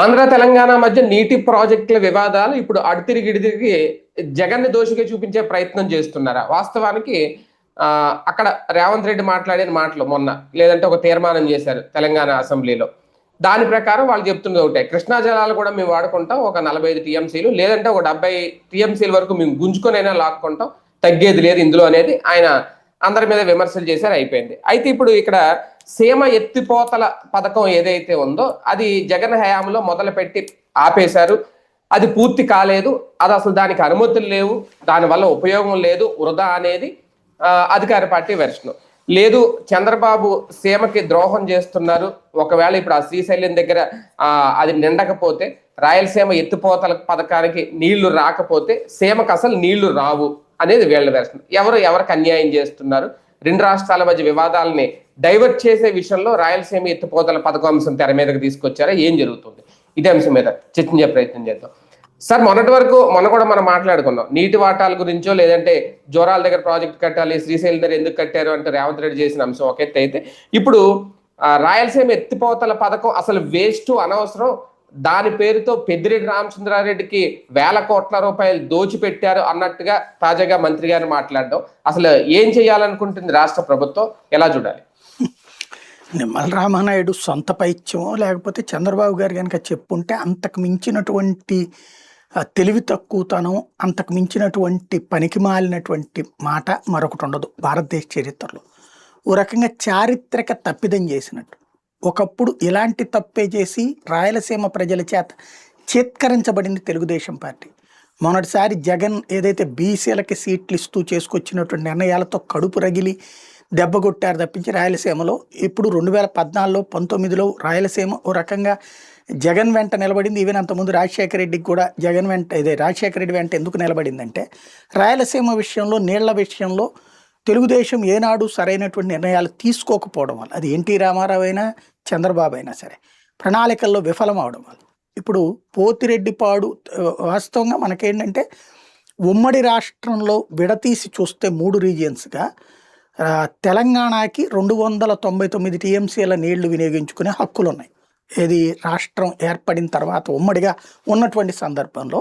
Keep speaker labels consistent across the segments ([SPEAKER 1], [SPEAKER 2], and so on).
[SPEAKER 1] ఆంధ్ర తెలంగాణ మధ్య నీటి ప్రాజెక్టుల వివాదాలు ఇప్పుడు అడుతిరిగి ఇడితిరిగి జగన్ని దోషిగా చూపించే ప్రయత్నం చేస్తున్నారా? వాస్తవానికి అక్కడ రేవంత్ రెడ్డి మాట్లాడిన మాటలు మొన్న లేదంటే ఒక తీర్మానం చేశారు తెలంగాణ అసెంబ్లీలో. దాని ప్రకారం వాళ్ళు చెప్తున్నది ఒకటే, కృష్ణా జలాలు కూడా మేము వాడుకుంటాం ఒక 45 టీఎంసీలు లేదంటే ఒక 70 టీఎంసీల వరకు మేము గుంజుకొనైనా లాక్కుంటాం, తగ్గేది లేదు ఇందులో అనేది ఆయన అందరి మీద విమర్శలు చేశారు, అయిపోయింది. అయితే ఇప్పుడు ఇక్కడ సీమ ఎత్తిపోతల పథకం ఏదైతే ఉందో అది జగన్ హయాంలో మొదలుపెట్టి ఆపేశారు. అది పూర్తి కాలేదు, అది అసలు దానికి అనుమతులు లేవు, దానివల్ల ఉపయోగం లేదు, వృధా అనేది అధికార పార్టీ వెర్షన్. లేదు, చంద్రబాబు సీమకి ద్రోహం చేస్తున్నారు, ఒకవేళ ఇప్పుడు ఆ శ్రీశైలం దగ్గర అది నిండకపోతే, రాయలసీమ ఎత్తిపోతల పథకానికి నీళ్లు రాకపోతే సీమకు అసలు నీళ్లు రావు అనేది వీళ్ళ వెర్షన్. ఎవరికి అన్యాయం చేస్తున్నారు, రెండు రాష్ట్రాల మధ్య వివాదాలని డైవర్ట్ చేసే విషయంలో రాయలసీమ ఎత్తిపోతల పథకం అంశం తెర మీదకి తీసుకొచ్చారా, ఏం జరుగుతుంది, ఇదే అంశం మీద చర్చించే ప్రయత్నం చేద్దాం. సార్, మొన్న కూడా మనం మాట్లాడుకున్నాం నీటి వాటాల గురించో, లేదంటే జోరాల దగ్గర ప్రాజెక్ట్ కట్టాలి, శ్రీశైలం దగ్గర ఎందుకు కట్టారు అంటే రేవంత్ రెడ్డి చేసిన అంశం ఒక ఎత్తు అయితే, ఇప్పుడు రాయలసీమ ఎత్తిపోతల పథకం అసలు వేస్ట్, అనవసరం, దాని పేరుతో పెద్దిరెడ్డి రామచంద్రారెడ్డికి వేల కోట్ల రూపాయలు దోచిపెట్టారు అన్నట్టుగా తాజాగా మంత్రి గారు మాట్లాడడం, అసలు ఏం చేయాలనుకుంటుంది రాష్ట్ర ప్రభుత్వం, ఎలా చూడాలి?
[SPEAKER 2] నిమ్మల రామానాయుడు సొంత పైత్యమో లేకపోతే చంద్రబాబు గారు కనుక చెప్పుంటే అంతకు మించినటువంటి తెలివి తక్కువతనం, అంతకు మించినటువంటి పనికి మాలినటువంటి మాట మరొకటి ఉండదు భారతదేశ చరిత్రలో. ఓ రకంగా చారిత్రక తప్పిదం చేసినట్టు. ఒకప్పుడు ఇలాంటి తప్పే చేసి రాయలసీమ ప్రజల చేత చేత్కరించబడింది తెలుగుదేశం పార్టీ. మొన్నటిసారి జగన్ ఏదైతే బీసీలకి సీట్లు ఇస్తూ చేసుకొచ్చినటువంటి నిర్ణయాలతో కడుపు రగిలి దెబ్బ కొట్టారు తప్పించి రాయలసీమలో ఇప్పుడు 2014లో 19లో రాయలసీమ ఓ రకంగా జగన్ వెంట నిలబడింది. ఈవెన్ అంతకుముందు రాజశేఖర రెడ్డికి కూడా జగన్ వెంట రాజశేఖర రెడ్డి వెంట ఎందుకు నిలబడిందంటే రాయలసీమ విషయంలో, నీళ్ల విషయంలో తెలుగుదేశం ఏనాడు సరైనటువంటి నిర్ణయాలు తీసుకోకపోవడం వల్ల, అది ఎన్టీ రామారావు అయినా చంద్రబాబు అయినా సరే ప్రణాళికల్లో విఫలం అవడం వల్ల. ఇప్పుడు పోతిరెడ్డిపాడు వాస్తవంగా మనకేంటంటే ఉమ్మడి రాష్ట్రంలో విడతీసి చూస్తే 3 రీజియన్స్గా తెలంగాణకి 299 టీఎంసీల నీళ్లు వినియోగించుకునే హక్కులు ఉన్నాయి. ఇది రాష్ట్రం ఏర్పడిన తర్వాత ఉమ్మడిగా ఉన్నటువంటి సందర్భంలో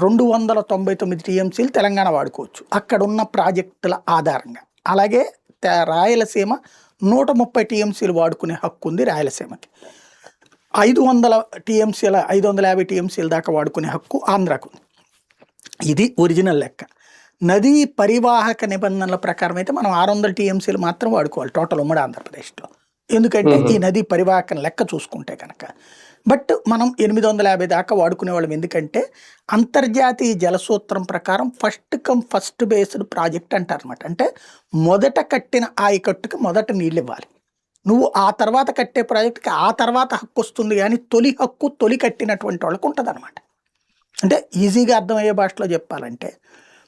[SPEAKER 2] 299 టీఎంసీలు తెలంగాణ వాడుకోవచ్చు అక్కడ ఉన్న ప్రాజెక్టుల ఆధారంగా. అలాగే రాయలసీమ 130 టీఎంసీలు వాడుకునే హక్కు ఉంది రాయలసీమకి. 550 టీఎంసీల దాకా వాడుకునే హక్కు ఆంధ్రాకు. ఇది ఒరిజినల్ లెక్క. నదీ పరివాహక నిబంధనల ప్రకారం అయితే మనం 600 టీఎంసీలు మాత్రం వాడుకోవాలి టోటల్ ఉమ్మడి ఆంధ్రప్రదేశ్లో, ఎందుకంటే ఈ నదీ పరివాహక లెక్క చూసుకుంటే కనుక. బట్ మనం 850 దాకా వాడుకునే వాళ్ళం, ఎందుకంటే అంతర్జాతీయ జలసూత్రం ప్రకారం first come first based project అంటారు అనమాట. అంటే మొదట కట్టిన ఆయకట్టుకి మొదట నీళ్ళు ఇవ్వాలి, నువ్వు ఆ తర్వాత కట్టే ప్రాజెక్టుకి ఆ తర్వాత హక్కు వస్తుంది, కానీ తొలి హక్కు తొలి కట్టినటువంటి వాళ్ళకు ఉంటుంది అనమాట. అంటే ఈజీగా అర్థమయ్యే భాషలో చెప్పాలంటే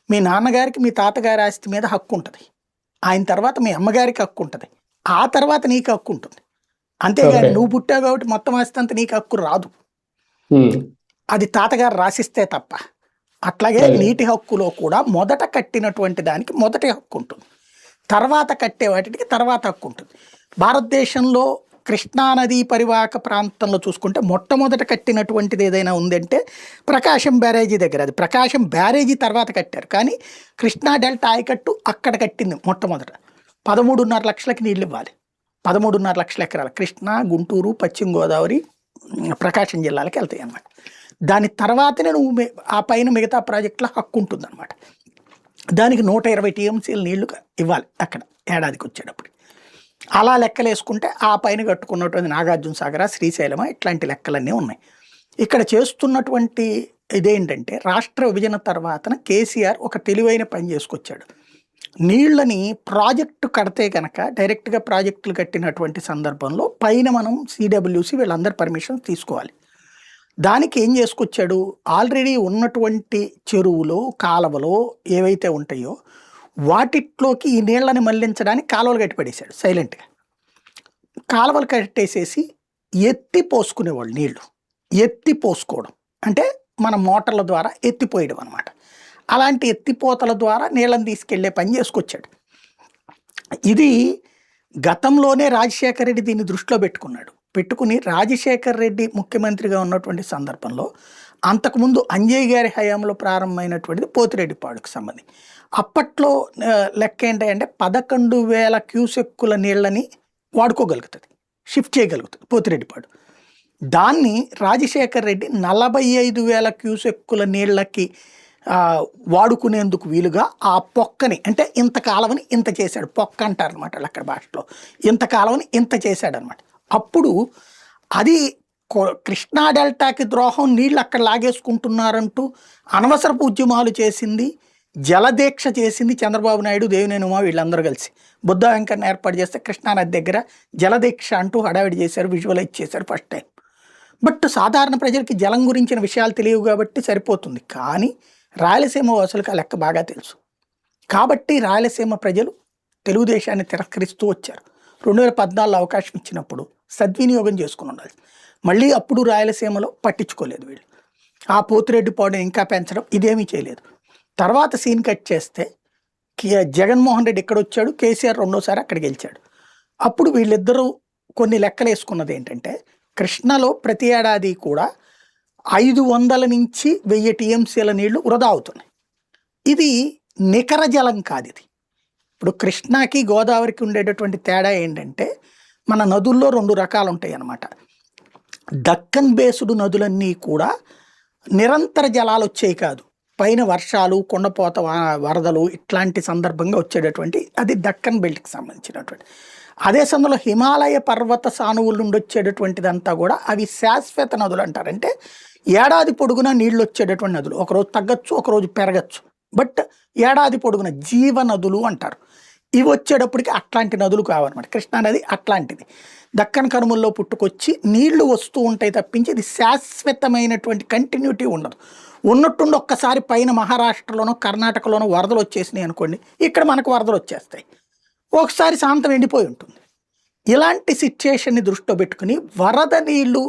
[SPEAKER 2] మీ నాన్నగారికి మీ తాతగారి ఆస్తి మీద హక్కు ఉంటుంది, ఆయన తర్వాత మీ అమ్మగారికి హక్కు ఉంటుంది, ఆ తర్వాత నీకు హక్కు ఉంటుంది. అంతేగాని నువ్వు పుట్టావు కాబట్టి మొత్తం ఆస్తి అంతా నీకు హక్కు రాదు, అది తాతగారు రాసిస్తే తప్ప. అట్లాగే నీటి హక్కులో కూడా మొదట కట్టినటువంటి దానికి మొదటి హక్కు ఉంటుంది, తర్వాత కట్టే వాటికి తర్వాత హక్కు ఉంటుంది. భారతదేశంలో కృష్ణానదీ పరివాహక ప్రాంతంలో చూసుకుంటే మొట్టమొదట కట్టినటువంటిది ఏదైనా ఉందంటే ప్రకాశం బ్యారేజీ దగ్గర. అది ప్రకాశం బ్యారేజీ తర్వాత కట్టారు, కానీ కృష్ణా డెల్టా ఆయకట్టు అక్కడ కట్టింది మొట్టమొదట. 13.5 లక్షలకి నీళ్ళు ఇవ్వాలి, 13.5 లక్షల ఎకరాలు కృష్ణా, గుంటూరు, పశ్చిమ గోదావరి, ప్రకాశం జిల్లాలకి వెళ్తాయి అన్నమాట. దాని తర్వాతనే నువ్వు ఆ పైన మిగతా ప్రాజెక్టుల హక్కు ఉంటుంది అనమాట. దానికి 120 టీఎంసీల నీళ్లు ఇవ్వాలి అక్కడ ఏడాదికి వచ్చేటప్పుడు. అలా లెక్కలు వేసుకుంటే ఆ పైన కట్టుకున్నటువంటి నాగార్జున సాగర, శ్రీశైలమ ఇట్లాంటి లెక్కలన్నీ ఉన్నాయి. ఇక్కడ చేస్తున్నటువంటి ఇదేంటంటే రాష్ట్ర విభజన తర్వాతన కేసీఆర్ ఒక తెలివైన పని చేసుకొచ్చాడు. నీళ్ళని ప్రాజెక్టు కడితే కనుక డైరెక్ట్గా ప్రాజెక్టులు కట్టినటువంటి సందర్భంలో పైన మనం సిడబ్ల్యూసి వీళ్ళందరి పర్మిషన్ తీసుకోవాలి. దానికి ఏం చేసుకొచ్చాడు, ఆల్రెడీ ఉన్నటువంటి చెరువులో కాలువలో ఏవైతే ఉంటాయో వాటిట్లోకి ఈ నీళ్ళని మళ్లించడానికి కాలువలు కట్టిపడేశాడు సైలెంట్గా. కాలువలు కట్టేసేసి ఎత్తి పోసుకునేవాళ్ళు, నీళ్లు ఎత్తి పోసుకోవడం అంటే మన మోటార్ల ద్వారా ఎత్తిపోయడం అనమాట. అలాంటి ఎత్తిపోతల ద్వారా నీళ్ళని తీసుకెళ్లే పని చేసుకొచ్చాడు. ఇది గతంలోనే రాజశేఖర రెడ్డి దీన్ని దృష్టిలో పెట్టుకుని రాజశేఖర్ రెడ్డి ముఖ్యమంత్రిగా ఉన్నటువంటి సందర్భంలో అంతకుముందు అంజయ్ గారి హయాంలో ప్రారంభమైనటువంటిది పోతిరెడ్డిపాడుకు సంబంధించి అప్పట్లో లెక్క ఏంటంటే 11,000 క్యూసెక్కుల నీళ్ళని వాడుకోగలుగుతుంది, షిఫ్ట్ చేయగలుగుతుంది పోతిరెడ్డిపాడు. దాన్ని రాజశేఖర్ రెడ్డి 45,000 క్యూసెక్కుల నీళ్ళకి వాడుకునేందుకు వీలుగా ఆ పొక్కని అంటే ఇంత కాలవని ఇంత చేశాడు, పొక్క అంటారు అనమాట అక్కడ భాషలో, ఇంత కాలవని ఇంత చేశాడనమాట. అప్పుడు అది కృష్ణా డెల్టాకి ద్రోహం, నీళ్ళు అక్కడ లాగేసుకుంటున్నారంటూ అనవసరపు ఉద్యమాలు చేసింది, జలదీక్ష చేసింది చంద్రబాబు నాయుడు, దేవినేని ఉమా వీళ్ళందరూ కలిసి బుద్ధ వెంకన్న ఏర్పాటు చేస్తే కృష్ణానది దగ్గర జలదీక్ష అంటూ హడావిడి చేశారు, విజువలైజ్ చేశారు ఫస్ట్ టైం. బట్ సాధారణ ప్రజలకి జలం గురించిన విషయాలు తెలియవు కాబట్టి సరిపోతుంది. కానీ రాయలసీమ వాసులకు ఆ లెక్క బాగా తెలుసు కాబట్టి రాయలసీమ ప్రజలు తెలుగుదేశాన్ని తిరస్కరిస్తూ వచ్చారు. 2014 అవకాశం ఇచ్చినప్పుడు సద్వినియోగం చేసుకుని ఉండాలి. మళ్ళీ అప్పుడు రాయలసీమలో పట్టించుకోలేదు వీళ్ళు. ఆ పోతిరెడ్డిపాడుని ఇంకా పెంచడం ఇదేమీ చేయలేదు. తర్వాత సీన్ కట్ చేస్తే జగన్మోహన్ రెడ్డి ఇక్కడ వచ్చాడు, కేసీఆర్ రెండోసారి అక్కడ గెలిచాడు. అప్పుడు వీళ్ళిద్దరూ కొన్ని లెక్కలు వేసుకున్నది ఏంటంటే కృష్ణలో ప్రతి ఏడాది కూడా 500 నుంచి 1000 టీఎంసీల నీళ్లు వృధా అవుతున్నాయి. ఇది నికర జలం కాదు. ఇది ఇప్పుడు కృష్ణాకి గోదావరికి ఉండేటటువంటి తేడా ఏంటంటే మన నదుల్లో 2 రకాలు ఉంటాయి అన్నమాట. దక్కన్ బేస్డ్ నదులన్నీ కూడా నిరంతర జలాలు వచ్చేవి కాదు, పైన వర్షాలు, కొండపోత వరదలు ఇట్లాంటి సందర్భంగా వచ్చేటటువంటి అది దక్కన్ బెల్ట్కి సంబంధించినటువంటి. అదే సమయంలో హిమాలయ పర్వత సానువుల నుండి వచ్చేటటువంటిదంతా కూడా అవి శాశ్వత నదులు అంటారు. అంటే ఏడాది పొడుగునా నీళ్ళు వచ్చేటటువంటి నదులు, ఒకరోజు తగ్గచ్చు ఒకరోజు పెరగచ్చు, బట్ ఏడాది పొడుగున జీవ నదులు అంటారు. ఇవి వచ్చేటప్పటికి అట్లాంటి నదులు కావన్నమాట. కృష్ణానది అట్లాంటిది, దక్కన్ కనుమల్లో పుట్టుకొచ్చి నీళ్లు వస్తూ ఉంటాయి తప్పించి ఇది శాశ్వతమైనటువంటి కంటిన్యూటీ ఉండదు. ఉన్నట్టుండి ఒక్కసారి పైన మహారాష్ట్రలోనో కర్ణాటకలోనో వరదలు వచ్చేసినాయి అనుకోండి, ఇక్కడ మనకు వరదలు వచ్చేస్తాయి, ఒకసారి శాంతం ఎండిపోయి ఉంటుంది. ఇలాంటి సిచ్యుయేషన్ని దృష్టిలో పెట్టుకుని వరద నీళ్లు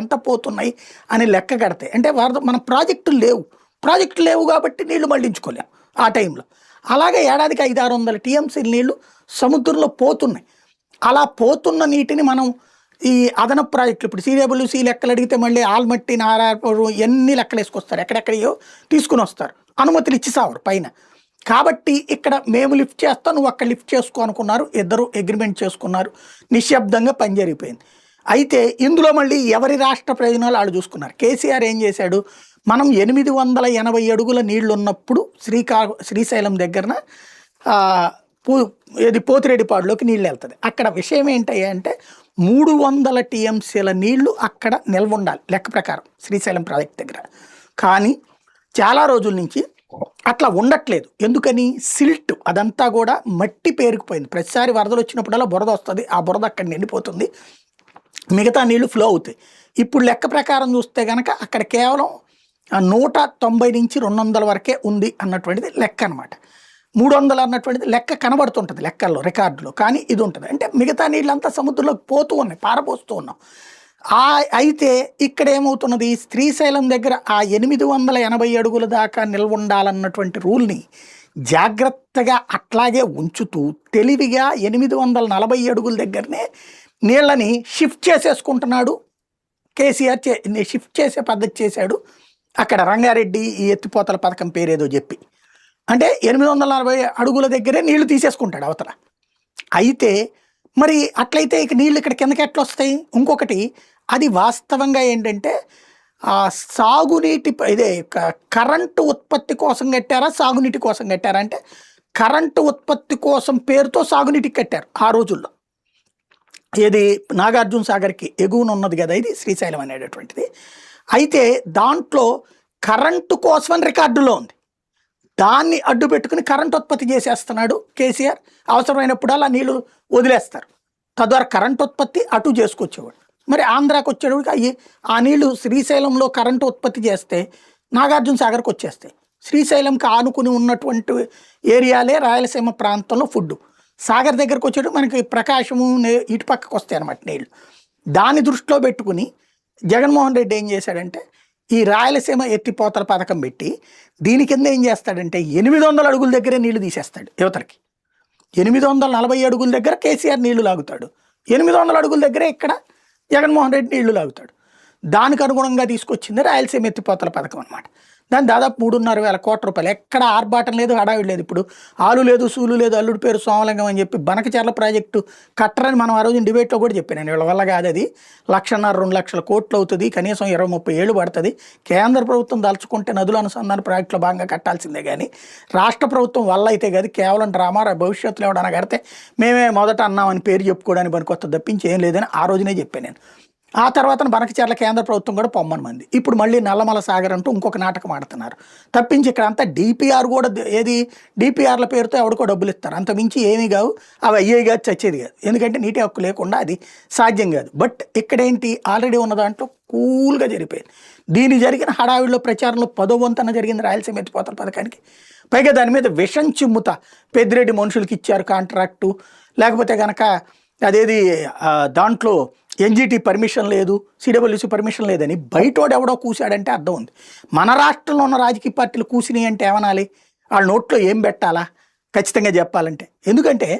[SPEAKER 2] ఎంత పోతున్నాయి అని లెక్క కడతాయి. అంటే వరద మన ప్రాజెక్టులు లేవు కాబట్టి నీళ్లు మళ్లించుకోలేము ఆ టైంలో. అలాగే ఏడాదికి 500-600 టీఎంసీ నీళ్లు సముద్రంలో పోతున్నాయి. అలా పోతున్న నీటిని మనం ఈ అదనపు ప్రాజెక్టులు ఇప్పుడు CWC లెక్కలు అడిగితే మళ్ళీ ఆల్మట్టి, నారాయణపురం ఎన్ని లెక్కలు వేసుకొస్తారు, ఎక్కడెక్కడయో తీసుకుని వస్తారు, అనుమతులు ఇచ్చి సావరు పైన. కాబట్టి ఇక్కడ మేము లిఫ్ట్ చేస్తాం, నువ్వు అక్కడ లిఫ్ట్ చేసుకో అనుకున్నారు, ఇద్దరు అగ్రిమెంట్ చేసుకున్నారు, నిశ్శబ్దంగా పని జరిగిపోయింది. అయితే ఇందులో మళ్ళీ ఎవరి రాష్ట్ర ప్రయోజనాలు వాళ్ళు చూసుకున్నారు. కేసీఆర్ ఏం చేశాడు, మనం 880 అడుగుల నీళ్లు ఉన్నప్పుడు శ్రీశైలం దగ్గరన పోతిరెడ్డిపాడులోకి నీళ్ళు వెళ్తుంది. అక్కడ విషయం ఏంటంటే 300 టీఎంసీల నీళ్లు అక్కడ నిల్వ ఉండాలి లెక్క ప్రకారం శ్రీశైలం ప్రాజెక్ట్ దగ్గర. కానీ చాలా రోజుల నుంచి అట్లా ఉండట్లేదు. ఎందుకని, సిల్ట్ అదంతా కూడా మట్టి పేరుకుపోయింది. ప్రతిసారి వరదలు వచ్చినప్పుడల్లా బురద వస్తుంది, ఆ బురద అక్కడ నిండిపోతుంది, మిగతా నీళ్లు ఫ్లో అవుతాయి. ఇప్పుడు లెక్క ప్రకారం చూస్తే కనుక అక్కడ కేవలం 190 నుంచి 200 వరకే ఉంది అన్నటువంటిది లెక్క అనమాట. 300 అన్నటువంటిది లెక్క కనబడుతుంటుంది లెక్కల్లో, రికార్డులో. కానీ ఇది ఉంటుంది అంటే మిగతా నీళ్ళంతా సముద్రంలోకి పోతూ ఉన్నాయి, పారపోస్తూ ఉన్నాం. అయితే ఇక్కడ ఏమవుతున్నది, శ్రీశైలం దగ్గర ఆ 880 అడుగుల దాకా నిల్వ ఉండాలన్నటువంటి రూల్ని జాగ్రత్తగా అట్లాగే ఉంచుతూ తెలివిగా 840 అడుగుల దగ్గరనే నీళ్ళని షిఫ్ట్ చేసేసుకుంటున్నాడు కేసీఆర్. షిఫ్ట్ చేసే పద్ధతి చేశాడు అక్కడ రంగారెడ్డి ఈ ఎత్తిపోతల పథకం పేరేదో చెప్పి. అంటే 840 అడుగుల దగ్గరే నీళ్లు తీసేసుకుంటాడు అవతల. అయితే మరి అట్లయితే ఇక నీళ్ళు ఇక్కడ కిందకి ఎట్లా వస్తాయి? ఇంకొకటి, అది వాస్తవంగా ఏంటంటే సాగునీటి కరెంటు ఉత్పత్తి కోసం కట్టారా సాగునీటి కోసం కట్టారా అంటే కరెంటు ఉత్పత్తి కోసం పేరుతో సాగునీటికి కట్టారు ఆ రోజుల్లో. ఏది నాగార్జున సాగర్కి ఎగువన ఉన్నది కదా ఇది శ్రీశైలం అనేటటువంటిది. అయితే దాంట్లో కరెంటు కోసమని రికార్డులో ఉంది, దాన్ని అడ్డు పెట్టుకుని కరెంటు ఉత్పత్తి చేసేస్తున్నాడు కేసీఆర్. అవసరమైనప్పుడు అలా నీళ్లు వదిలేస్తారు, తద్వారా కరెంటు ఉత్పత్తి అటు చేసుకొచ్చేవాడు. మరి ఆంధ్రాకి వచ్చేవాడికి ఆ నీళ్లు శ్రీశైలంలో కరెంటు ఉత్పత్తి చేస్తే నాగార్జున సాగర్కి వచ్చేస్తాయి. శ్రీశైలంకి ఆనుకుని ఉన్నటువంటి ఏరియాలే రాయలసీమ ప్రాంతంలో ఫుడ్. సాగర్ దగ్గరకు వచ్చేటప్పుడు మనకి ప్రకాశము ఇటు పక్కకు వస్తాయి అన్నమాట నీళ్ళు. దాన్ని దృష్టిలో పెట్టుకుని జగన్మోహన్ రెడ్డి ఏం చేశాడంటే ఈ రాయలసీమ ఎత్తిపోతల పథకం పెట్టి దీని కింద ఏం చేస్తాడంటే 800 అడుగుల దగ్గరే నీళ్లు తీసేస్తాడు యువతలకి. 840 అడుగుల దగ్గర కేసీఆర్ నీళ్లు లాగుతాడు, 800 అడుగుల దగ్గరే ఇక్కడ జగన్మోహన్ రెడ్డి నీళ్లు లాగుతాడు. దానికి అనుగుణంగా తీసుకొచ్చింది రాయలసీమ ఎత్తిపోతల పథకం అనమాట. దాని దాదాపు 3,500 కోట్ల రూపాయలు. ఎక్కడ ఆర్భాటం లేదు, హడావిడి లేదు. ఇప్పుడు ఆలు లేదు, సూలు లేదు, అల్లుడి పేరు సోమలింగం అని చెప్పి బనకచర్ల ప్రాజెక్టు కట్టరని మనం ఆ రోజు డిబేట్లో కూడా చెప్పాను. వీళ్ళ వల్ల కాదు, అది 1,50,000-2 లక్షల కోట్లు అవుతుంది, కనీసం 20-30 ఏళ్ళు పడుతుంది. కేంద్ర ప్రభుత్వం దలుచుకుంటే నదుల అనుసంధాన ప్రాజెక్టులో భాగంగా కట్టాల్సిందే కానీ రాష్ట్ర ప్రభుత్వం వల్ల అయితే కాదు. కేవలం డ్రామా, భవిష్యత్తులో ఎవడన్నా కడితే మేమే మొదట అన్నామని పేరు చెప్పుకోవడానికి పనికొత్త తప్పించి ఏం లేదని ఆ రోజునే చెప్పాను నేను. ఆ తర్వాత బనకచర్ల కేంద్ర ప్రభుత్వం కూడా పొమ్మని మంది. ఇప్పుడు మళ్ళీ నల్లమల సాగర్ అంటూ ఇంకొక నాటకం ఆడుతున్నారు తప్పించి ఇక్కడ అంతా డిపిఆర్ కూడా ఏది డిపిఆర్ల పేరుతో ఎవడికో డబ్బులు ఇస్తారు, అంత మించి ఏమీ కావు. అవి అయ్యేవి కాదు, చచ్చేది కాదు. ఎందుకంటే నీటి హక్కు లేకుండా అది సాధ్యం కాదు. బట్ ఇక్కడేంటి, ఆల్రెడీ ఉన్న దాంట్లో కూల్గా జరిగిపోయింది. దీని జరిగిన హడావిడిలో ప్రచారంలో 10వ వంతన జరిగింది రాయలసీమ ఎత్తిపోతల పథకానికి. పైగా దాని మీద విషం చిమ్ముతా పెద్దిరెడ్డి మనుషులకి ఇచ్చారు కాంట్రాక్టు, లేకపోతే కనుక అదేది దాంట్లో ఎన్జిటి పర్మిషన్ లేదు, సిడబ్ల్యూసి పర్మిషన్ లేదని బయటోడు ఎవడో కూసాడంటే అర్థం ఉంది. మన రాష్ట్రంలో ఉన్న రాజకీయ పార్టీలు కూసినాయి అంటే ఏమనాలి, వాళ్ళ నోట్లో ఏం పెట్టాలా ఖచ్చితంగా చెప్పాలంటే. ఎందుకంటే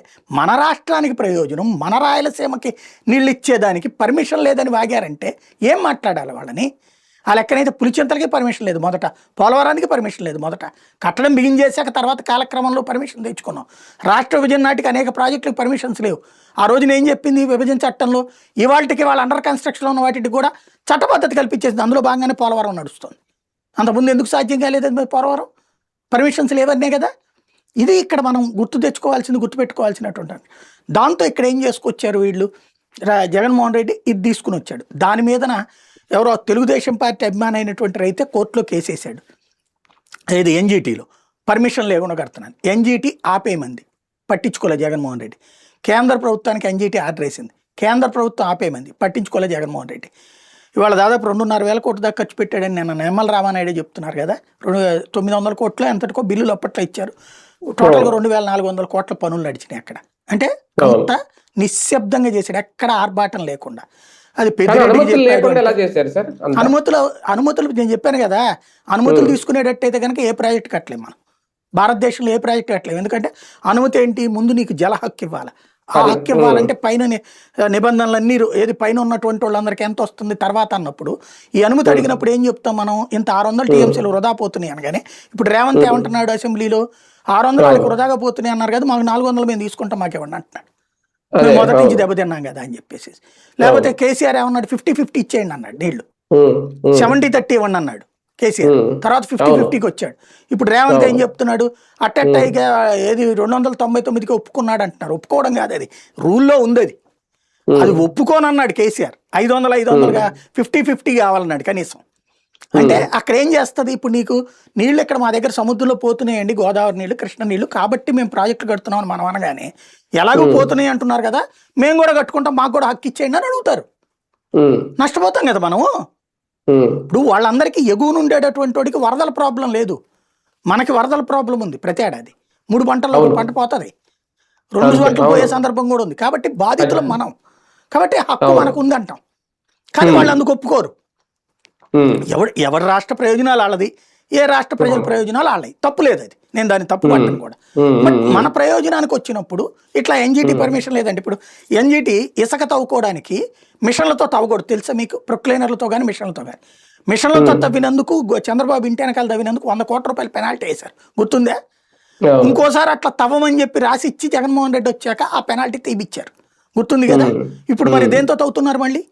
[SPEAKER 2] మన రాష్ట్రానికి ప్రయోజనం, మన రాయలసీమకి నీళ్ళు ఇచ్చేదానికి పర్మిషన్ లేదని వాగారంటే ఏం మాట్లాడాలి వాళ్ళని. ఆ లెక్కనైతే పులిచింతలకి పర్మిషన్ లేదు మొదట, పోలవరానికి పర్మిషన్ లేదు మొదట, కట్టడం బిగిన్ చేశాక తర్వాత కాలక్రమంలో పర్మిషన్ తెచ్చుకున్నాం. రాష్ట్ర విభజన నాటికి అనేక ప్రాజెక్టులకు పర్మిషన్స్ లేవు. ఆ రోజున ఏం చెప్పింది విభజన చట్టంలో, ఇవాళకి వాళ్ళ అండర్ కన్స్ట్రక్షన్లో ఉన్న వాటికి కూడా చట్టపద్ధతి కల్పించేసింది. అందులో భాగంగానే పోలవరం నడుస్తుంది. అంతకుముందు ఎందుకు సాధ్యం కాలేదు పోలవరం, పర్మిషన్స్ లేవన్నే కదా. ఇది ఇక్కడ మనం గుర్తుపెట్టుకోవాల్సినటువంటి. దాంతో ఇక్కడ ఏం చేసుకొచ్చారు వీళ్ళు, జగన్మోహన్ రెడ్డి ఇది తీసుకుని వచ్చాడు. దాని మీదన ఎవరో తెలుగుదేశం పార్టీ అభిమాని అయినటువంటి రైతే కోర్టులో కేసేసాడు. ఏది ఎన్జిటీలో పర్మిషన్ లేకుండా కడుతున్నాను. ఎన్జిటి ఆపేయమంది, పట్టించుకోలే జగన్మోహన్ రెడ్డి. కేంద్ర ప్రభుత్వానికి ఎన్జిటి ఆర్డర్ వేసింది, కేంద్ర ప్రభుత్వం ఆపేయమంది, పట్టించుకోలే జగన్మోహన్ రెడ్డి. ఇవాళ దాదాపు 2,500 కోట్ల దాకా ఖర్చు పెట్టాడని నిన్న నిమ్మల రామానాయుడే చెప్తున్నారు కదా. 900 కోట్లు ఎంతటికో బిల్లులు అప్పట్లో ఇచ్చారు. టోటల్గా 2,400 కోట్ల పనులు నడిచినాయి అక్కడ. అంటే కొంత నిశ్శబ్దంగా చేశాడు, ఎక్కడ ఆర్భాటం లేకుండా. అది అనుమతులు నేను చెప్పాను కదా, అనుమతులు తీసుకునేటట్టయితే కనుక ఏ ప్రాజెక్ట్ కట్టలేము మనం, భారతదేశంలో ఏ ప్రాజెక్ట్ కట్టలేము. ఎందుకంటే అనుమతి ఏంటి, ముందు నీకు జల హక్కు ఇవ్వాలి. ఆ హక్కు ఇవ్వాలంటే పైన నిబంధనలన్నీ ఏది పైన ఉన్నటువంటి వాళ్ళందరికీ ఎంత వస్తుంది తర్వాత అన్నప్పుడు ఈ అనుమతి అడిగినప్పుడు ఏం చెప్తాం మనం, ఇంత 600 టీఎంసీలు వృధా పోతున్నాయి అనగానే ఇప్పుడు రేవంత్ ఏమంటున్నాడు అసెంబ్లీలో, 600 వాళ్ళకి వృధాగా పోతున్నాయి అన్నారు కదా, మాకు 400 మేము తీసుకుంటాం మాకేమన్నా అంటున్నాడు. మేము మొదటి నుంచి దెబ్బతిన్నాం కదా అని చెప్పేసి. లేకపోతే కేసీఆర్ ఏమన్నాడు, 50-50 ఇచ్చేయండి అన్నాడు నీళ్లు, 70-30 ఇవ్వండి అన్నాడు కేసీఆర్. తర్వాత 50-50కి వచ్చాడు. ఇప్పుడు రేవంత్ ఏం చెప్తున్నాడు, అట్టట్టయిగా ఏది 299కి ఒప్పుకున్నాడు అంటున్నారు. ఒప్పుకోవడం కాదు, అది రూల్లో ఉంది, అది ఒప్పుకోనన్నాడు కేసీఆర్. 500-500గా 50-50 కావాలన్నాడు కనీసం. అంటే అక్కడ ఏం చేస్తుంది, ఇప్పుడు నీకు నీళ్ళు ఇక్కడ మా దగ్గర సముద్రంలో పోతున్నాయండి, గోదావరి నీళ్ళు, కృష్ణ నీళ్ళు, కాబట్టి మేము ప్రాజెక్టులు కడుతున్నామని మనం అనగానే ఎలాగో పోతున్నాయి అంటున్నారు కదా, మేము కూడా కట్టుకుంటాం, మాకు కూడా హక్కు ఇచ్చేయండి అని అడుగుతారు. నష్టపోతాం కదా మనము. ఇప్పుడు వాళ్ళందరికీ ఎగువను ఉండేటటువంటి వాడికి వరదల ప్రాబ్లం లేదు, మనకి వరదల ప్రాబ్లం ఉంది. ప్రతి ఏడాది 3 పంటల్లో 1 పంట పోతుంది, 2 పంటలు పోయే సందర్భం కూడా ఉంది. కాబట్టి బాధితులం మనం, కాబట్టి హక్కు మనకు ఉందంటాం. కానీ వాళ్ళు అందుకు ఒప్పుకోరు. ఎవరి రాష్ట్ర ప్రయోజనాలు వాళ్ళది, ఏ రాష్ట్ర ప్రజల ప్రయోజనాలు వాళ్ళవి. తప్పు లేదు, అది నేను దాన్ని తప్పు పట్టను కూడా. బట్ మన ప్రయోజనానికి వచ్చినప్పుడు ఇట్లా ఎన్జిటి పర్మిషన్ లేదండి. ఇప్పుడు ఎన్జిటి ఇసుక తవ్వుకోవడానికి మిషన్లతో తవ్వకూడదు తెలుసా మీకు, ప్రొక్లైనర్లతో కానీ మిషన్లతో కానీ. మిషన్లతో తవ్వినందుకు చంద్రబాబు ఇంటి వెనకాల తవ్వినందుకు 100 కోట్ల రూపాయలు పెనాల్టీ వేశారు, గుర్తుందా? ఇంకోసారి అట్లా తవ్వమని చెప్పి రాసి ఇచ్చి జగన్మోహన్ రెడ్డి వచ్చాక ఆ పెనాల్టీ తీపిచ్చారు, గుర్తుంది కదా. ఇప్పుడు మరి దేంతో తవ్వుతున్నారు మళ్ళీ,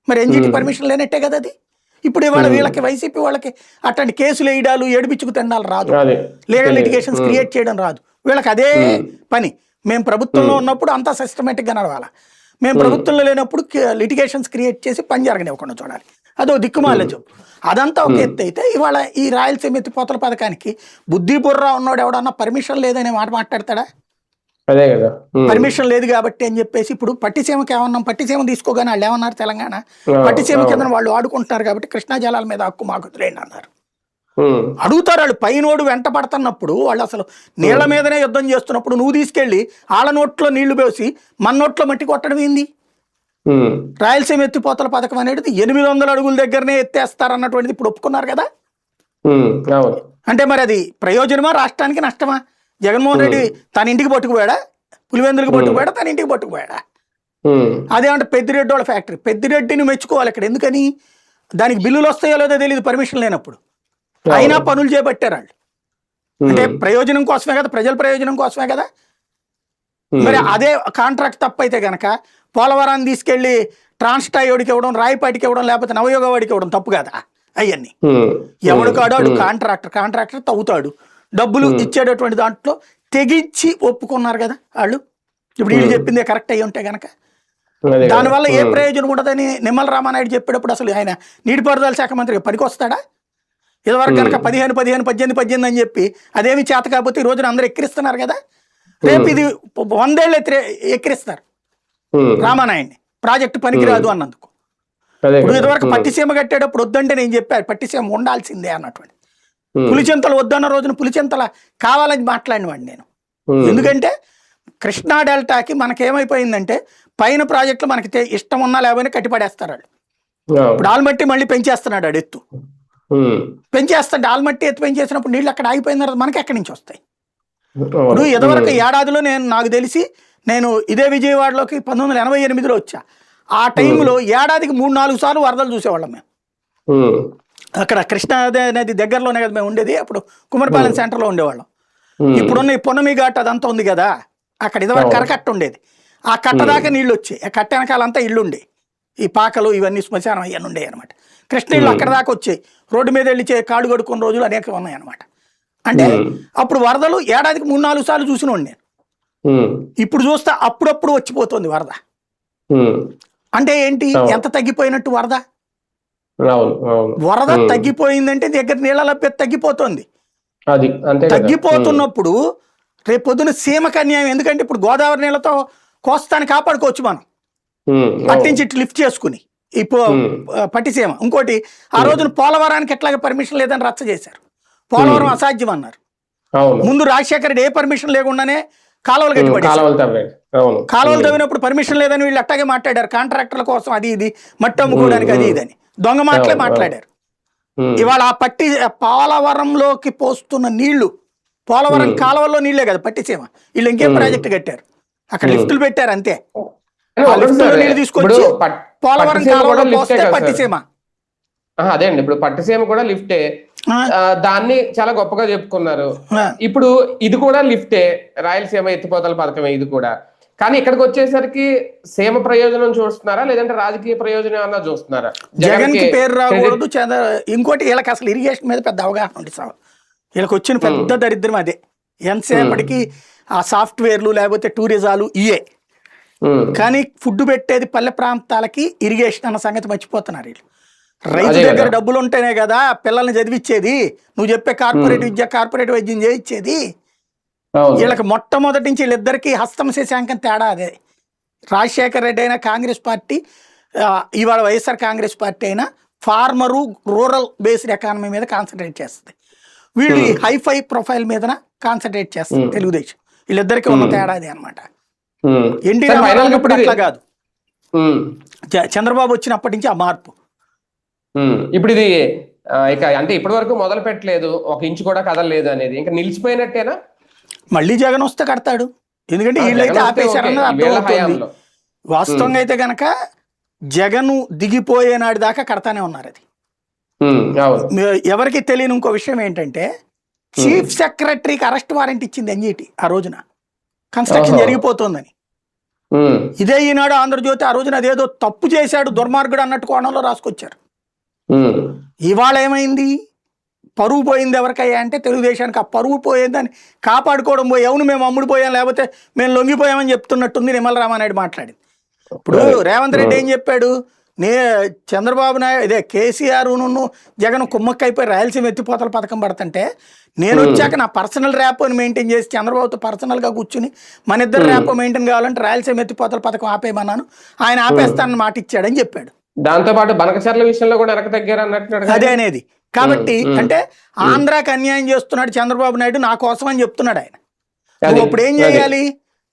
[SPEAKER 2] మరి ఎన్జిటి పర్మిషన్ లేనట్టే కదా అది. ఇప్పుడు ఇవాళ వీళ్ళకి వైసీపీ వాళ్ళకి అట్లాంటి కేసులు వేయడాలు, ఏడిపించుకు తిండాలు రాదు, లీగల్ లిటిగేషన్స్ క్రియేట్ చేయడం రాదు. వీళ్ళకి అదే పని. మేము ప్రభుత్వంలో ఉన్నప్పుడు అంతా సిస్టమేటిక్గా నడవాలి, మేము ప్రభుత్వంలో లేనప్పుడు లిటిగేషన్స్ క్రియేట్ చేసి పని జరగనివ్వకుండా చూడాలి. అదో దిక్కుమాల చెప్పు. అదంతా ఒక ఎత్తు అయితే, ఇవాళ ఈ రాయలసీమ ఎత్తిపోతల పథకానికి బుద్ధి బుర్రా ఉన్నాడు ఎవడన్నా పర్మిషన్ లేదనే మాట మాట్లాడతాడా?
[SPEAKER 1] అదే కదా,
[SPEAKER 2] పర్మిషన్ లేదు కాబట్టి అని చెప్పేసి. ఇప్పుడు పట్టిసీమకి ఏమన్నాం, పట్టిసీమ తీసుకోగానే వాళ్ళు ఏమన్నారు, తెలంగాణ పట్టిసీమ కింద వాళ్ళు ఆడుకుంటున్నారు కాబట్టి కృష్ణా జలాల మీద హక్కు మాకు వదిలేండి అన్నారు. అడుగుతారు వాళ్ళు, పైనోడు వెంట పడుతున్నప్పుడు వాళ్ళు అసలు నీళ్ల మీదనే యుద్ధం చేస్తున్నప్పుడు నువ్వు తీసుకెళ్లి వాళ్ళ నోట్లో నీళ్లు పోసి మన నోట్లో మట్టి కొట్టడం ఏంది? రాయలసీమ ఎత్తిపోతల పథకం అనేది 800 అడుగుల దగ్గరనే ఎత్తేస్తారన్నటువంటిది ఇప్పుడు ఒప్పుకున్నారు కదా. అంటే మరి అది ప్రయోజనమా, రాష్ట్రానికి నష్టమా? జగన్మోహన్ రెడ్డి తన ఇంటికి పట్టుకుపోయాడా, పులివెందులకు పట్టుకుపోయాడా, తన ఇంటికి పట్టుకుపోయాడా? అదేమంటే పెద్దిరెడ్డి వాళ్ళ ఫ్యాక్టరీ. పెద్దిరెడ్డిని మెచ్చుకోవాలి ఇక్కడ. ఎందుకని? దానికి బిల్లులు వస్తాయో లేదో తెలియదు పర్మిషన్ లేనప్పుడు, అయినా పనులు చేపట్టారు వాళ్ళు. అంటే ప్రయోజనం కోసమే కదా, ప్రజల ప్రయోజనం కోసమే కదా. మరి అదే కాంట్రాక్ట్ తప్పైతే గనక పోలవరాన్ని తీసుకెళ్లి ట్రాన్స్టాయోడికి ఇవ్వడం, రాయపాటికి ఇవ్వడం, లేకపోతే నవయోగ వాడికి ఇవ్వడం తప్పు కదా. అవన్నీ ఎవడు కాడాడు కాంట్రాక్టర్ తవ్వుతాడు, డబ్బులు ఇచ్చేటటువంటి దాంట్లో తెగించి ఒప్పుకున్నారు కదా వాళ్ళు. ఇప్పుడు వీళ్ళు చెప్పిందే కరెక్ట్ అయ్యి ఉంటే గనక దానివల్ల ఏ ప్రయోజనం ఉండదని నిమ్మల రామానాయుడు చెప్పేటప్పుడు అసలు ఆయన నీటిపారుదల శాఖ మంత్రిగా పనికొస్తాడా? ఇదివరకు కనుక 15 18 అని చెప్పి అదేమి చేత కాకపోతే ఈ రోజున అందరూ ఎక్కిరిస్తున్నారు కదా. రేపు ఇది 100 ఏళ్ళు ఎక్కిరిస్తారు రామానాయుడిని, ప్రాజెక్టు పనికిరాదు అన్నందుకు. ఇప్పుడు ఇదివరకు పట్టిసీమ కట్టేటప్పుడు వద్దంటే నేను చెప్పాను పట్టిసీమ ఉండాల్సిందే అన్నటువంటి. పులిచెంతలు వద్దన్న రోజున పులిచెంతల కావాలని మాట్లాడినవాడిని నేను. ఎందుకంటే కృష్ణా డెల్టాకి మనకేమైపోయిందంటే పైన ప్రాజెక్టులు మనకి ఇష్టం ఉన్నా లేకపోయినా కట్టిపడేస్తారు వాళ్ళు. ఇప్పుడు ఆల్మట్టి మళ్ళీ పెంచేస్తున్నాడు ఆడు ఎత్తు, పెంచేస్తాడు. ఆల్మట్టి ఎత్తు పెంచేసినప్పుడు నీళ్ళు అక్కడ ఆగిపోయిన తర్వాత మనకి ఎక్కడి నుంచి వస్తాయి? ఇప్పుడు ఇదివరకు ఏడాదిలో నాకు తెలిసి నేను ఇదే విజయవాడలోకి 1988లో వచ్చా. ఆ టైంలో ఏడాదికి 3-4 సార్లు వరదలు చూసేవాళ్ళం మేము. అక్కడ కృష్ణా నది దగ్గరలోనే కదా మేము ఉండేది. అప్పుడు కుమరపాలెం సెంటర్లో ఉండేవాళ్ళం. ఇప్పుడున్న ఈ పొన్నమి ఘాట్ అదంతా ఉంది కదా, అక్కడ ఇదివరకు కరకట్ట ఉండేది. ఆ కట్ట దాకా నీళ్ళు వచ్చాయి. ఆ కట్ట వెనకాలంతా ఇల్లు ఉండే, ఈ పాకలు ఇవన్నీ శ్మశానం అవన్నీ ఉండేవి అనమాట. కృష్ణ నీళ్ళు అక్కడ దాకా వచ్చాయి. రోడ్డు మీద వెళ్ళి కాడు కడుక్కున్న రోజులు అనేకం ఉన్నాయి అనమాట. అంటే అప్పుడు వరదలు ఏడాదికి 3-4 సార్లు చూసినోండి నేను. ఇప్పుడు చూస్తే అప్పుడప్పుడు వచ్చిపోతుంది వరద. అంటే ఏంటి, ఎంత తగ్గిపోయినట్టు వరద? వరద తగ్గిపోయిందంటే దగ్గర నీళ్ళ లభ్యత తగ్గిపోతుంది. తగ్గిపోతున్నప్పుడు రేపు పొద్దున సీమకు అన్యాయం. ఎందుకంటే ఇప్పుడు గోదావరి నీళ్ళతో కోస్తాన్ని కాపాడుకోవచ్చు మనం, అట్టించి ఇటు లిఫ్ట్ చేసుకుని ఇప్పుడు పట్టిసీమ. ఇంకోటి ఆ రోజున పోలవరానికి ఎట్లాగే పర్మిషన్ లేదని రచ్చ చేశారు. పోలవరం అసాధ్యం అన్నారు. ముందు రాజశేఖర రెడ్డి ఏ పర్మిషన్ లేకుండానే కాలువలు కట్టిపడి, కాలువలు తవ్వినప్పుడు పర్మిషన్ లేదని వీళ్ళు అట్టాగే మాట్లాడారు. కాంట్రాక్టర్ల కోసం అది ఇది మట్టి అమ్ముకోవడానికి అది ఇదని దొంగ మాటలే మాట్లాడారు. ఇవాళ ఆ పోలవరంలోకి పోస్తున్న నీళ్లు, పోలవరం కాలువల్లో నీళ్లే కదా పట్టిసీమ. వీళ్ళు ఇంకేం ప్రాజెక్ట్ కట్టారు? అక్కడ లిఫ్టులు పెట్టారు అంతే. నీళ్ళు తీసుకొచ్చి పోలవరం కాలువలో పోస్తే పట్టిసీమ.
[SPEAKER 1] అదే అండి, ఇప్పుడు పట్టిసీమ కూడా లిఫ్టే, దాన్ని చాలా గొప్పగా చెప్పుకున్నారు. ఇప్పుడు ఇది కూడా లిఫ్టే, రాయలసీమ ఎత్తిపోతల పథకమే ఇది కూడా. కానీ ఇక్కడికి వచ్చేసరికి సీమ ప్రయోజనం చూస్తున్నారా, లేదంటే రాజకీయ ప్రయోజనం ఏమన్నా చూస్తున్నారా?
[SPEAKER 2] జగన్ కి పేరు రాకూడదు. ఇంకోటి వీళ్ళకి అసలు ఇరిగేషన్ మీద పెద్ద అవగాహన ఉంది సార్. వీళ్ళకి వచ్చిన పెద్ద దరిద్రం అదే. ఎంతసేపటికి ఆ సాఫ్ట్వేర్లు లేకపోతే టూరిజాలు ఇయే, కానీ ఫుడ్ పెట్టేది పల్లె ప్రాంతాలకి ఇరిగేషన్ అన్న సంగతి మర్చిపోతున్నారు వీళ్ళు. రైతు దగ్గర డబ్బులు ఉంటేనే కదా పిల్లల్ని చదివిచ్చేది, నువ్వు చెప్పే కార్పొరేట్ విద్య కార్పొరేట్ వైద్యం చేయించేది. వీళ్ళకి మొట్టమొదటి నుంచి వీళ్ళిద్దరికి హస్తం శశాంకం తేడా అదే. రాజశేఖర రెడ్డి అయినా కాంగ్రెస్ పార్టీ, ఇవాళ వైఎస్ఆర్ కాంగ్రెస్ పార్టీ అయినా ఫార్మరు రూరల్ బేస్డ్ ఎకానమీ మీద కాన్సన్ట్రేట్ చేస్తుంది. వీళ్ళు హైఫై ప్రొఫైల్ మీద కాన్సన్ట్రేట్ చేస్తారు తెలుగుదేశం. వీళ్ళిద్దరికి ఉన్న తేడా అదే అనమాట. ఎన్టీ రామారావు ఇప్పుడు అట్లా కాదు, చంద్రబాబు వచ్చినప్పటి నుంచి ఆ మార్పు.
[SPEAKER 1] ఇప్పుడు ఇది ఇక అంటే ఇప్పటి వరకు మొదలు పెట్టలేదు, 1 ఇంచు కూడా కదలలేదు అనేది ఇంకా నిలిచిపోయినట్టేనా?
[SPEAKER 2] మళ్ళీ జగన్ వస్తే కడతాడు. ఎందుకంటే వీళ్ళైతే ఆపేశారన్నది అర్థమవుతుంది. వాస్తవంగా అయితే గనక జగన్ దిగిపోయే నాటి దాకా కడతానే ఉన్నారు. అది ఎవరికి తెలియని ఇంకో విషయం ఏంటంటే చీఫ్ సెక్రటరీకి అరెస్ట్ వారెంట్ ఇచ్చింది ఎన్జిటి ఆ రోజున, కన్స్ట్రక్షన్ జరిగిపోతుందని. ఇదే ఈనాడు ఆంధ్రజ్యోతి ఆ రోజున అదేదో తప్పు చేశాడు దుర్మార్గుడు అన్నట్టు కోణంలో రాసుకొచ్చారు. ఇవాళ ఏమైంది, పరువు పోయింది ఎవరికయ్యా అంటే తెలుగుదేశానికి. ఆ పరువు పోయిందని కాపాడుకోవడం పోయి, అవును మేము అమ్ముడు పోయాం లేకపోతే మేము లొంగిపోయామని చెప్తున్నట్టుంది నిమ్మల రామానాయుడు మాట్లాడింది. ఇప్పుడు రేవంత్ రెడ్డి ఏం చెప్పాడు, చంద్రబాబు నాయుడు ఇదే కేసీఆర్ జగన్ కుమ్మక్కైపోయి రాయలసీమ ఎత్తిపోతల పథకం పడుతుంటే నేను వచ్చాక నా పర్సనల్ ర్యాపోని మెయింటైన్ చేసి చంద్రబాబుతో పర్సనల్గా కూర్చుని మన ఇద్దరు ర్యాపో మెయింటైన్ కావాలంటే రాయలసీమ ఎత్తిపోతల పథకం ఆపేయమన్నాను, ఆయన ఆపేస్తానని మాట ఇచ్చాడని చెప్పాడు.
[SPEAKER 1] దాంతో పాటు బనకచర్ల విషయంలో కూడా వెనక తగ్గారు అన్నట్టు
[SPEAKER 2] అదే అనేది. కాబట్టి అంటే ఆంధ్రాకి అన్యాయం చేస్తున్నాడు చంద్రబాబు నాయుడు నా కోసం అని చెప్తున్నాడు ఆయన. నువ్వు ఇప్పుడు ఏం చేయాలి?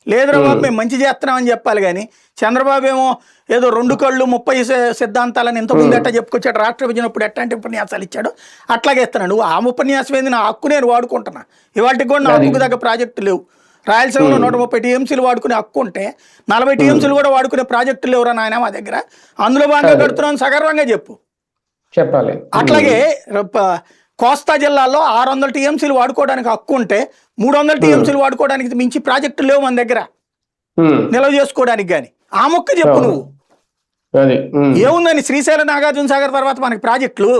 [SPEAKER 2] లేదురా బాబు మేము మంచి చేస్తున్నామని చెప్పాలి. కానీ చంద్రబాబు ఏమో ఏదో 2 కళ్ళు 30 సిద్ధాంతాలని ఇంతకుముందు ఎట్టా చెప్పుకొచ్చాడు, రాష్ట్ర విభజనప్పుడు ఎట్లాంటి ఉపన్యాసాలు ఇచ్చాడు అట్లాగే ఇస్తున్నాడు. నువ్వు ఆ ఉపన్యాసం ఏంది, నా హక్కు నేను వాడుకుంటున్నా, ఇవాటికి కూడా నా హక్కుకు దగ్గర ప్రాజెక్టు లేవు, రాయలసీమలో 130 టీఎంసీలు వాడుకునే హక్కు ఉంటే 40 టీఎంసీలు కూడా వాడుకునే ప్రాజెక్టులు ఎవరా నాయన మా దగ్గర, అందులో భాగంగా కడుతున్నాం సగర్వంగా చెప్పు.
[SPEAKER 1] చెప్పాలి.
[SPEAKER 2] అట్లాగే కోస్తా జిల్లాలో 600 టీఎంసీలు వాడుకోవడానికి హక్కు ఉంటే 300 టీఎంసీలు వాడుకోవడానికి మించి ప్రాజెక్టులు లేవు మన దగ్గర నిల్వ చేసుకోవడానికి. కానీ ఆ మొక్క చెప్పు నువ్వు. ఏముందని శ్రీశైలం నాగార్జున సాగర్ తర్వాత మనకి ప్రాజెక్టులు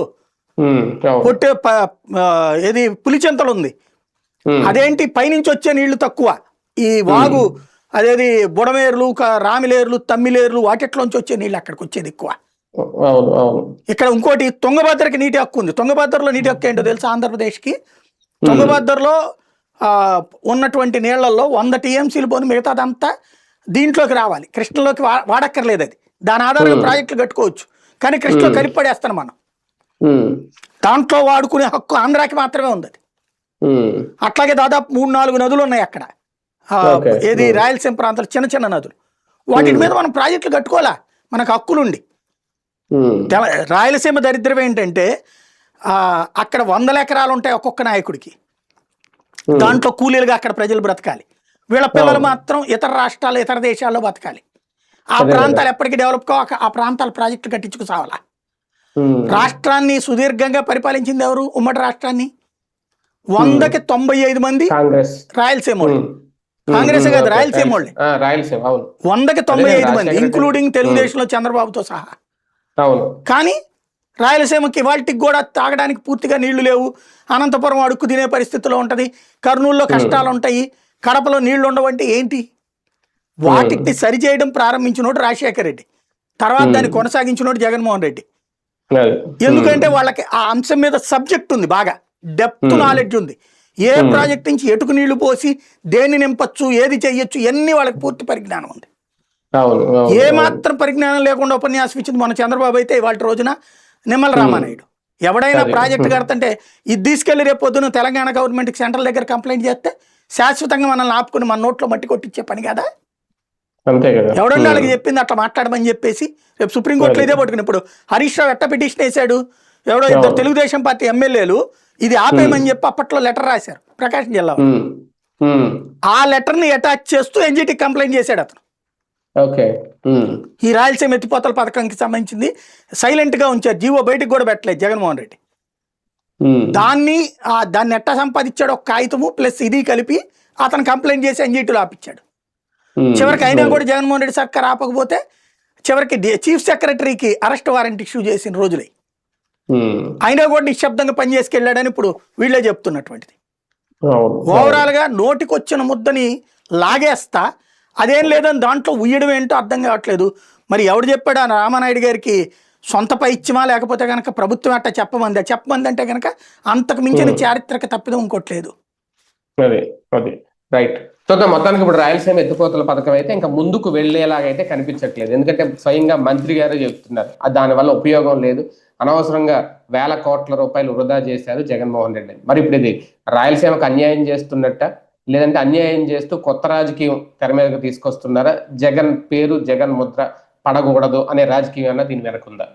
[SPEAKER 2] కొట్టే ఏది పులిచెంతలు ఉంది, అదేంటి పైనుంచి వచ్చే నీళ్లు తక్కువ. ఈ వాగు అదేది బుడమేర్లు, రామిలేర్లు, తమ్మిలేర్లు వాటిట్లోంచి వచ్చే నీళ్ళు అక్కడికి వచ్చేది ఎక్కువ. ఇక్కడ ఇంకోటి తుంగభద్రకి నీటి హక్కు ఉంది. తుంగభద్రలో నీటి హక్కు ఏంటో తెలుసా ఆంధ్రప్రదేశ్కి? తుంగభద్రలో ఉన్నటువంటి నీళ్లలో 100 టీఎంసీలు పోను మిగతాదంతా దీంట్లోకి రావాలి, కృష్ణలోకి వాడక్కర్లేదు. అది దాని ఆధారంగా ప్రాజెక్టులు కట్టుకోవచ్చు. కానీ కృష్ణలో కలిపడేస్తాను మనం. దాంట్లో వాడుకునే హక్కు ఆంధ్రాకి మాత్రమే ఉంది. అది అట్లాగే దాదాపు 3-4 నదులు ఉన్నాయి అక్కడ, ఏది రాయలసీమ ప్రాంతాలు చిన్న చిన్న నదులు. వాటి మీద మనం ప్రాజెక్టులు కట్టుకోవాలా మనకు హక్కులుండి. రాయలసీమ దరిద్రం ఏంటంటే అక్కడ 100 ఎకరాలు ఉంటాయి ఒక్కొక్క నాయకుడికి, దాంట్లో కూలీలుగా అక్కడ ప్రజలు బ్రతకాలి. వీళ్ళ పిల్లలు మాత్రం ఇతర రాష్ట్రాలు ఇతర దేశాల్లో బతకాలి. ఆ ప్రాంతాలు ఎప్పటికీ డెవలప్ కావాలి, ఆ ప్రాంతాల ప్రాజెక్టులు కట్టించుకుసావాలా. రాష్ట్రాన్ని సుదీర్ఘంగా పరిపాలించింది ఎవరు? ఉమ్మడి రాష్ట్రాన్ని 100కి 95 మంది రాయలసీమ వాళ్ళు. కాంగ్రెస్ కాదు, రాయలసీమ వాళ్ళే. 100కి 95 మంది ఇంక్లూడింగ్ తెలుగుదేశంలో చంద్రబాబుతో సహా. కానీ రాయలసీమకి వాటికి కూడా తాగడానికి పూర్తిగా నీళ్లు లేవు. అనంతపురం అడుక్కు తినే పరిస్థితిలో ఉంటది, కర్నూలులో కష్టాలు ఉంటాయి, కడపలో నీళ్లు ఉండవంటే ఏంటి? వాటిని సరిచేయడం ప్రారంభించినోడు రాజశేఖర రెడ్డి, తర్వాత దాన్ని కొనసాగించినోడు జగన్మోహన్ రెడ్డి. ఎందుకంటే వాళ్ళకి ఆ అంశం మీద సబ్జెక్ట్ ఉంది, బాగా డెప్త్ నాలెడ్జ్ ఉంది. ఏ ప్రాజెక్ట్ నుంచి ఎటుకు నీళ్లు పోసి దేన్ని నింపచ్చు, ఏది చెయ్యొచ్చు, ఇవన్నీ వాళ్ళకి పూర్తి పరిజ్ఞానం ఉంది. ఏ మాత్రం పరిజ్ఞానం లేకుండా ఉపన్యాసం ఇచ్చింది మన చంద్రబాబు అయితే ఇవాళ రోజున నిమ్మల రామానాయుడు. ఎవడైనా ప్రాజెక్టు కడతంటే ఇది తీసుకెళ్లి రేపు పొద్దున తెలంగాణ గవర్నమెంట్కి సెంట్రల్ దగ్గర కంప్లైంట్ చేస్తే శాశ్వతంగా మనల్ని ఆపుకుని మన నోట్లో మట్టి కొట్టించే పని కదా. ఎవడండి వాళ్ళకి చెప్పింది అట్లా మాట్లాడమని చెప్పేసి రేపు సుప్రీంకోర్టులో ఇదే పట్టుకుని. ఇప్పుడు హరీష్ రావు ఎట్ట పిటిషన్ వేశాడు, ఎవడో 2 తెలుగుదేశం పార్టీ ఎమ్మెల్యేలు ఇది ఆపేయమని చెప్పి అప్పట్లో లెటర్ రాశారు ప్రకాశం జిల్లాలో. ఆ లెటర్ ని అటాచ్ చేస్తూ ఎన్జిటి కంప్లైంట్ చేశాడు అతను. ఈ రాయలసీమ ఎత్తిపోతల పథకానికి సంబంధించింది సైలెంట్ గా ఉంచారు, జీవో బయటకు కూడా పెట్టలేదు జగన్మోహన్ రెడ్డి. దాన్ని ఎట్టా సంపాదించాడు ఒక కాగితము ప్లస్ ఇది కలిపి అతను కంప్లైంట్ చేసి ఎన్జిటిలో ఆపించాడు. చివరికి అయినా కూడా జగన్మోహన్ రెడ్డి సర్కార్ ఆపకపోతే చివరికి చీఫ్ సెక్రటరీకి అరెస్ట్ వారెంట్ ఇష్యూ చేసిన రోజులే. అయినా కూడా నిశ్శబ్దంగా పనిచేసుకెళ్ళాడని ఇప్పుడు వీళ్ళే చెప్తున్నటువంటిది. ఓవరాల్ గా నోటికొచ్చిన ముద్దని లాగేస్తా, అదేం లేదని దాంట్లో ఉయ్యడం ఏంటో అర్థం కావట్లేదు. మరి ఎవడు చెప్పాడు ఆ రామానాయుడు గారికి సొంత పైత్యమా లేకపోతే కనుక ప్రభుత్వం అట్ట చెప్పమంది అంటే కనుక అంతకు మించిన చారిత్రక తప్పిదం ఇంకోట్లేదు.
[SPEAKER 1] రైట్. చూద్దాం. మొత్తానికి ఇప్పుడు రాయలసీమ ఎత్తిపోతల పథకం అయితే ఇంకా ముందుకు వెళ్లేలాగైతే కనిపించట్లేదు. ఎందుకంటే స్వయంగా మంత్రి గారే చెప్తున్నారు దానివల్ల ఉపయోగం లేదు, అనవసరంగా వేల కోట్ల రూపాయలు వృధా చేశారు జగన్మోహన్ రెడ్డి. మరి ఇప్పుడు ఇది రాయలసీమకు అన్యాయం చేస్తున్నట్ట, లేదంటే అన్యాయం చేస్తూ కొత్త రాజకీయం తెర మీదకి తీసుకొస్తున్నారా? జగన్ పేరు జగన్ ముద్ర పడకూడదు అనే రాజకీయం అన్న దీని వెనకుందా?